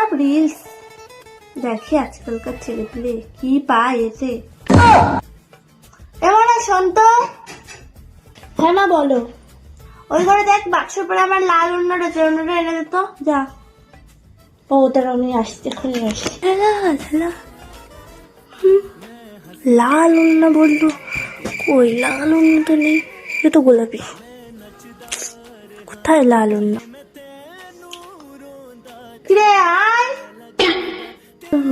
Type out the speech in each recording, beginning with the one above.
সব রিলস দেখে আজকালকার ছেলেপিলে, কি পায় এতে। এবার শোন তো। হ্যাঁ মা বলো। ওই ঘরে দেখ বাক্স পরে আমার লাল অন্যটা এনে দিত, যা। ও তারা আমি আসছি, এখনই আসছি। লাল অন্য বললো, কই লাল অন্য তো নেই, এ তো গোলাপি। কোথায় লাল অন্য? কিরে আয়।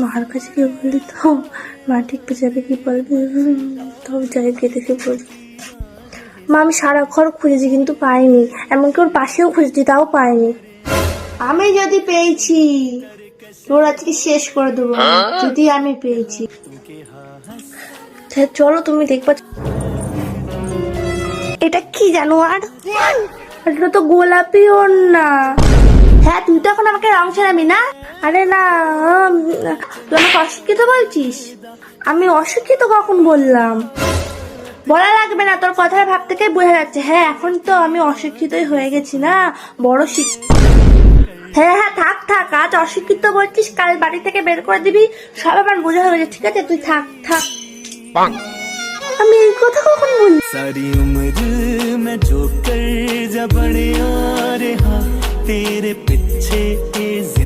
মার কাছে কি বললি তো মা ঠিক পেয়ে যাবে, কি বলবি তো যাই গিয়ে দেখে বলি। মা আমি সারা ঘর খুঁজেছি কিন্তু পাইনি, এমনকি ওর পাশেও খুঁজেছি তাও পাইনি। আমি যদি পেয়েছি তোর আজকে শেষ করে দেবো, যদি আমি পেয়েছি। চলো তুমি দেখবা। এটা কি জানো? আর এটা তো গোলাপি ওর না। হ্যাঁ তুই তো এখন আমাকে রং ছাড়াবি না। আরে না, তুই আমাকে অশিক্ষিত বলছিস? আমি অশিক্ষিত কখন বললাম? বলা লাগবে না, তোর কথার ভাব থেকে বোঝা যাচ্ছে। হ্যাঁ এখন তো আমি অশিক্ষিতই হয়ে গেছি না, বড় হ্যাঁ হ্যাঁ থাক থাক, আজ অশিক্ষিত বলছিস, কাল বাড়ি থেকে বের করে দিবি, সব আমার বোঝা হয়ে গেছে। ঠিক আছে তুই থাক থাক। আমি এই কথা কখন বলি? सारी उम्र मैं जो कर जा बड़े आ रहा तेरे पीछे